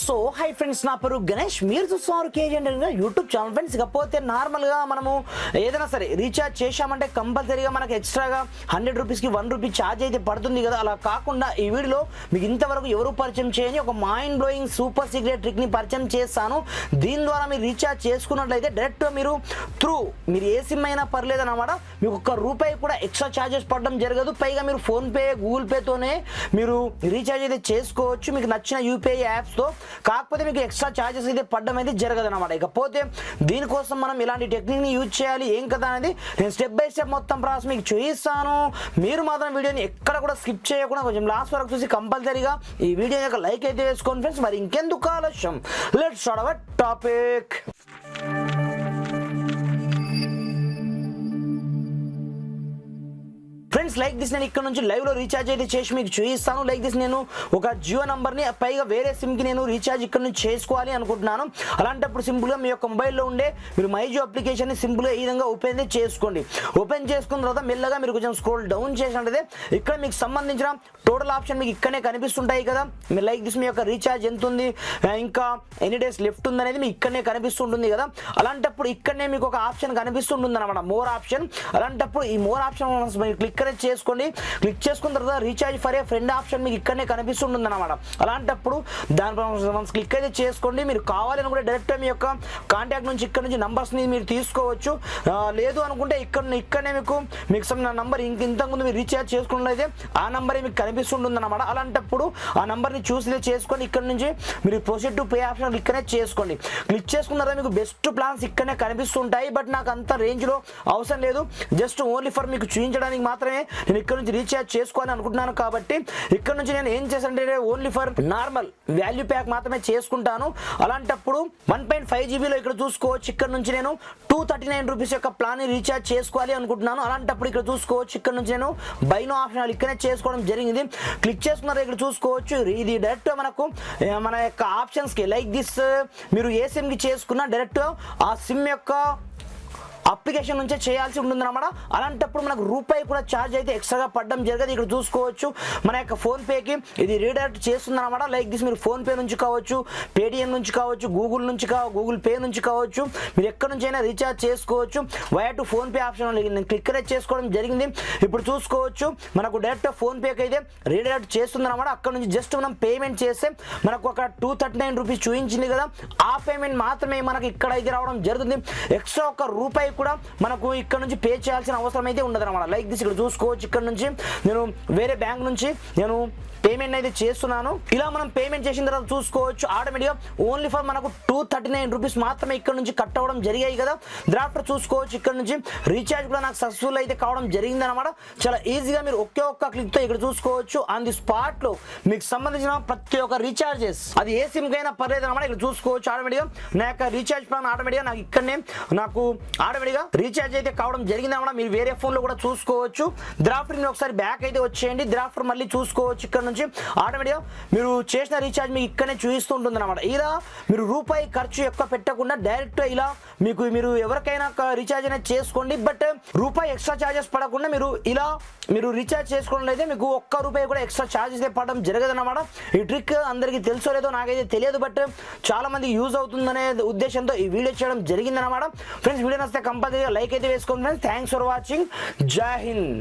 So hi friends, నా పేరు గణేష్. మీరు చూస్తున్నారు కేజీ యూట్యూబ్ ఛానల్. ఫ్రెండ్స్, ఇకపోతే నార్మల్గా మనము ఏదైనా సరే రీఛార్జ్ చేశామంటే కంపల్సరీగా మనకు ఎక్స్ట్రాగా 100 రూపీస్కి 1 రూపీ ఛార్జ్ అయితే పడుతుంది కదా. అలా కాకుండా ఈ వీడియోలో మీకు ఇంతవరకు ఎవరు పరిచయం చేయని ఒక మైండ్ బ్లోయింగ్ సూపర్ సీక్రెట్ ట్రిక్ని పరిచయం చేస్తాను. దీని ద్వారా మీరు రీఛార్జ్ చేసుకున్నట్లయితే డైరెక్ట్గా మీరు ఏ సిమ్ అయినా పర్లేదు అన్నమాట. మీకు ₹1 కూడా ఎక్స్ట్రా ఛార్జెస్ పడడం జరగదు. పైగా మీరు ఫోన్పే, గూగుల్ పేతోనే మీరు రీఛార్జ్ అయితే చేసుకోవచ్చు మీకు నచ్చిన యూపీఐ యాప్స్తో. కాకపోతే మీకు ఎక్స్ట్రా ఛార్జెస్ అయితే పడడం అయితే జరగదు అనమాట. ఇకపోతే దీనికోసం మనం ఇలాంటి టెక్నిక్ని యూజ్ చేయాలి ఏం కదా అనేది నేను స్టెప్ బై స్టెప్ మొత్తం ప్రాసెస్ మీకు చూపిస్తాను. మీరు మాత్రం వీడియోని ఎక్కడ కూడా స్కిప్ చేయకుండా కొంచెం లాస్ట్ వరకు చూసి కంపల్సరీగా ఈ వీడియో యొక్క లైక్ అయితే వేసుకోండి ఫ్రెండ్స్. మరి ఇంకెందుకు ఆలస్యం, let's start our topic. Friends, like this నేను ఇక్కడ నుంచి లైవ్లో రీఛార్జ్ అయితే చేసి మీకు చూపిస్తాను. లైక్ దిస్ నేను ఒక జియో నంబర్ని పైగా వేరే సిమ్కి నేను రీఛార్జ్ ఇక్కడ నుంచి చేసుకోవాలి అనుకుంటున్నాను. అలాంటప్పుడు సింపుల్గా మీ యొక్క మొబైల్లో ఉండే మీరు మైజియో అప్లికేషన్ని సింపుల్గా ఈ విధంగా ఓపెన్ చేసుకోండి. ఓపెన్ చేసుకున్న తర్వాత మెల్లగా మీరు కొంచెం స్క్రోల్ డౌన్ చేసినట్లయితే ఇక్కడ మీకు సంబంధించిన టోటల్ ఆప్షన్ మీకు ఇక్కడనే కనిపిస్తుంటాయి కదా. మీరు లైక్ దిస్ మీ యొక్క రీఛార్జ్ ఎంత ఉంది, ఇంకా ఎన్ని డేస్ లెఫ్ట్ ఉంది అనేది మీకు ఇక్కడనే కనిపిస్తుంటుంది కదా. అలాంటప్పుడు ఇక్కడనే మీకు ఒక ఆప్షన్ కనిపిస్తుంటుంది అనమాట, మోర్ ఆప్షన్. అలాంటప్పుడు ఈ మోర్ ఆప్షన్ మీరు క్లిక్ చేసుకోండి. క్లిక్ చేసుకున్న తర్వాత recharge for a friend option మీకు ఇక్కడనే కనిపిస్తుంటుంది అనమాట. అలాంటప్పుడు దానిపై క్లిక్ అయితే చేసుకోండి. మీరు కావాలని కూడా డైరెక్ట్ మీ యొక్క కాంటాక్ట్ నుంచి ఇక్కడ నుంచి నంబర్స్ని మీరు తీసుకోవచ్చు. లేదు అనుకుంటే ఇక్కడనే మీకు సమ్ నంబర్ ఇంతకుముందు మీరు రీఛార్జ్ చేసుకున్నట్లయితే ఆ నంబరే మీకు కనిపిస్తుంటుంది అనమాట. అలాంటప్పుడు ఆ నంబర్ని చూసి చేసుకొని ఇక్కడ నుంచి మీరు ప్రొసీడ్ టు పే ఆప్షన్ ఇక్కడనే చేసుకోండి. క్లిక్ చేసుకున్న తర్వాత మీకు బెస్ట్ ప్లాన్స్ ఇక్కడనే కనిపిస్తుంటాయి. బట్ నాకు అంత రేంజ్లో అవసరం లేదు, జస్ట్ ఓన్లీ ఫర్ మీకు చూపించడానికి మాత్రమే నేను ఇక్కడ నుంచి రీఛార్జ్ చేసుకోవాలని అనుకుంటున్నాను. కాబట్టి ఇక్కడ నుంచి నేను ఏం చేశానంటే only for normal value pack మాత్రమే చేసుకుంటాను. అలాంటప్పుడు 1.5 జీబీలో ఇక్కడ చూసుకోవచ్చు. ఇక్కడ నుంచి నేను 239 రూపీస్ యొక్క ప్లాన్ ని రీఛార్జ్ చేసుకోవాలి అనుకుంటున్నాను. అలాంటప్పుడు ఇక్కడ చూసుకోవచ్చు. ఇక్కడ నుంచి నేను బైనో ఆప్షన్ ఇక్కడనే చేసుకోవడం జరిగింది. క్లిక్ చేసుకున్నారు, ఇక్కడ చూసుకోవచ్చు. ఇది డైరెక్ట్ మన యొక్క ఆప్షన్స్ కి లైక్ దిస్ మీరు ఏ సిమ్ కి చేసుకున్నా డైరెక్ట్ ఆ సిమ్ యొక్క అప్లికేషన్ నుంచే చేయాల్సి ఉంటుందన్నమాట. అలాంటప్పుడు మనకు ₹1 కూడా ఛార్జ్ అయితే ఎక్స్ట్రాగా పడడం జరగదు. ఇక్కడ చూసుకోవచ్చు మన యొక్క ఫోన్పేకి ఇది రీడైరెక్ట్ చేస్తుందన్నమాట. లైక్ దిస్ మీరు ఫోన్పే నుంచి కావచ్చు, పేటిఎం నుంచి కావచ్చు, గూగుల్ పే నుంచి కావచ్చు, మీరు ఎక్కడి నుంచి అయినా రీఛార్జ్ చేసుకోవచ్చు. వయా టు ఫోన్పే ఆప్షన్ నేను క్లిక్ చేసుకోవడం జరిగింది. ఇప్పుడు చూసుకోవచ్చు మనకు డైరెక్ట్ ఫోన్పేకి అయితే రీడైరెక్ట్ చేస్తుందన్నమాట. అక్కడ నుంచి జస్ట్ మనం పేమెంట్ చేస్తే మనకు ఒక 239 రూపీస్ చూపించింది కదా, ఆ పేమెంట్ మాత్రమే మనకి ఇక్కడ అయితే రావడం జరుగుతుంది. ఎక్స్ట్రా ₹1 కూడా మనకు ఇక్కడ నుంచి పే చేయాల్సిన అవసరం అయితే ఉండదు అనమాట. లైక్ దిస్ ఇక్కడ చూసుకోవచ్చు. ఇక్కడ నుంచి నేను వేరే బ్యాంక్ నుంచి నేను పేమెంట్ అయితే చేస్తున్నాను. ఇలా మనం పేమెంట్ చేసిన తర్వాత చూసుకోవచ్చు ఆటోమేటిక్గా ఓన్లీ ఫర్ మనకు 239 రూపీస్ మాత్రమే ఇక్కడ నుంచి కట్ అవ్వడం జరిగాయి కదా. దాంట్లో చూసుకోవచ్చు ఇక్కడ నుంచి రీఛార్జ్ కూడా నాకు సక్సెస్ఫుల్ అయితే కావడం జరిగింది అనమాట. చాలా ఈజీగా మీరు ఒక్క క్లిక్తో ఇక్కడ చూసుకోవచ్చు ఆన్ ది స్పాట్లో మీకు సంబంధించిన ప్రతి ఒక్క రీఛార్జెస్ అది ఏ సిమ్ కైనా పర్లేదు అనమాట. ఇక్కడ చూసుకోవచ్చు ఆటోమేటిక్గా నా యొక్క రీఛార్జ్ ప్లాన్ ఆటోమేటిక్గా నాకు ఇక్కడనే ఆటోమేటిక్గా రీఛార్జ్ అయితే కావడం జరిగింది అనమాట. మీరు వేరే ఫోన్లో కూడా చూసుకోవచ్చు. ద్రాఫ్టర్ మీరు ఒకసారి బ్యాక్ అయితే వచ్చేయండి. ద్రాఫ్టర్ మళ్ళీ చూసుకోవచ్చు. ఇక్కడ నుంచి ఆటోమేటిక్గా మీరు చేసిన రీఛార్జ్ మీకు ఇక్కడనే చూపిస్తూ ఉంటుంది అనమాట. ఇలా మీరు ₹1 ఖర్చు ఎక్కువ పెట్టకుండా డైరెక్ట్ ఇలా మీరు ఎవరికైనా రీఛార్జ్ అనేది చేసుకోండి. బట్ ₹1 ఎక్స్ట్రా ఛార్జెస్ పడకుండా మీరు రీఛార్జ్ చేసుకోవడం మీకు ₹1 కూడా ఎక్స్ట్రా ఛార్జెస్ పడడం జరగదు అనమాట. ఈ ట్రిక్ అందరికీ తెలుసో లేదో నాకైతే తెలియదు, బట్ చాలా మంది యూజ్ అవుతుందనే ఉద్దేశంతో ఈ వీడియో చేయడం జరిగింది అనమాట. ఫ్రెండ్స్, వీడియో నచ్చితే కంపల్సరీగా లైక్ అయితే వేసుకోండి ఫ్రెండ్స్. Thanks for watching. జై హింద్.